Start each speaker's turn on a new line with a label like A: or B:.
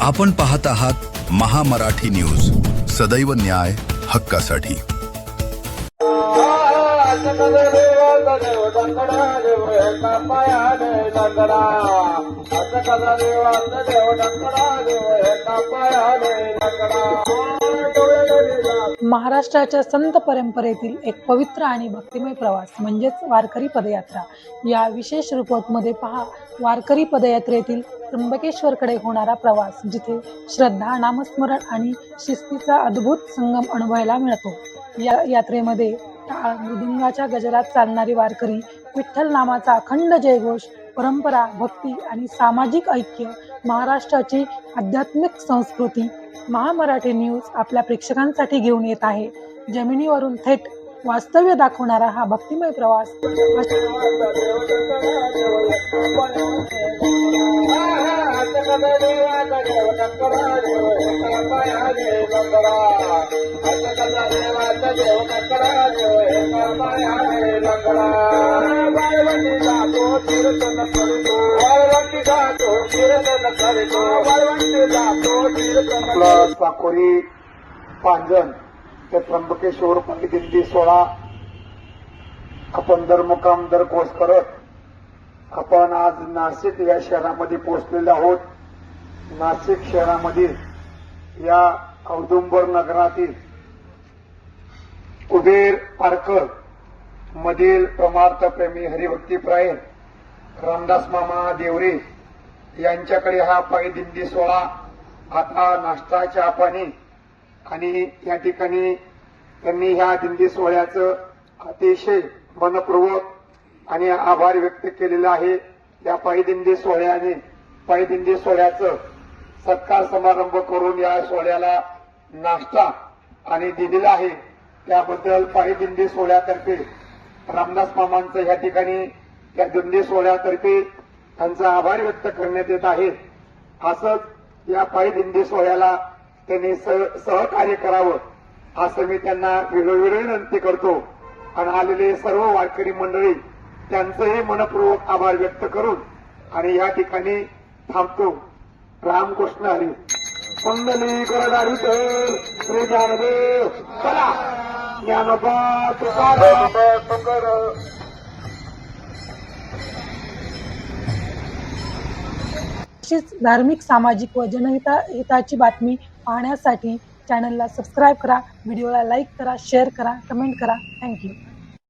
A: आपण पाहत आहात महामराठी न्यूज, सदैव न्याय हक्कासाठी।
B: महाराष्ट्राच्या संत परंपरेतील एक पवित्र आणि भक्तिमय प्रवास म्हणजेच वारकरी पदयात्रा। या विशेष रिपोर्टमध्ये पहा वारकरी पदयात्रेतील त्र्यंबकेश्वरकडे होणारा प्रवास, जिथे श्रद्धा, नामस्मरण आणि शिस्तीचा अद्भुत संगम अनुभवायला मिळतो। या यात्रेमध्ये टाळ मृदुंगाच्या गजरात चालणारी वारकरी, विठ्ठल नामाचा अखंड जयघोष, परंपरा, भक्ती आणि सामाजिक ऐक्य, महाराष्ट्राची आध्यात्मिक संस्कृती महामराठी न्यूज आपल्या प्रेक्षकांसाठी घेऊन येत आहे। जमिनीवरून थेट वास्तव्य दाखवणारा हा भक्तिमय प्रवास
C: साकोरी पांजन ते त्र्यंबकेश्वर दिंडी 16 आपण दर मुक्काम दर कोस करत आपण आज नाशिक या शहरामध्ये पोहोचलेले आहोत। नाशिक शहरामधील या औदुंबर नगरातील कुबेर पारकर मधील प्रमार्थ प्रेमी हरिभक्तीप्राय रामदास मामा देवरे यांच्याकडे हा पायी दिंडी 16 आता नाश्ता चहा पाणी आणि या ठिकाणी त्यांनी ह्या दिंडी सोहळ्याचं अतिशय मनपूर्वक आणि आभार व्यक्त केलेला आहे। या पायी दिंडी सोहळ्याचं सत्कार समारंभ करून या सोहळ्याला नाश्ता आणि दिलेला आहे। त्याबद्दल पायी दिंडी सोहळ्यातर्फे रामदास मामांचं या ठिकाणी या दिंडी सोहळ्यातर्फे त्यांचा आभार व्यक्त करण्यात येत आहे। असंच या पायी दिंडी सोहळ्याला त्यांनी सहकार्य करावं असं मी त्यांना वेळोवेळी विनंती करतो आणि आलेले सर्व वारकरी मंडळी त्यांचंही मनपूर्वक आभार व्यक्त करून आणि या ठिकाणी थांबतो। रामकृष्ण हरी। मंडली करदारी श्री ज्ञानदेव चला ज्ञानोबा तुकाराम
B: अशीच धार्मिक, सामाजिक व जनहिताची बातमी पाहण्यासाठी चॅनलला सबस्क्राईब करा, व्हिडिओला लाईक करा, शेअर करा, कमेंट करा। थँक्यू।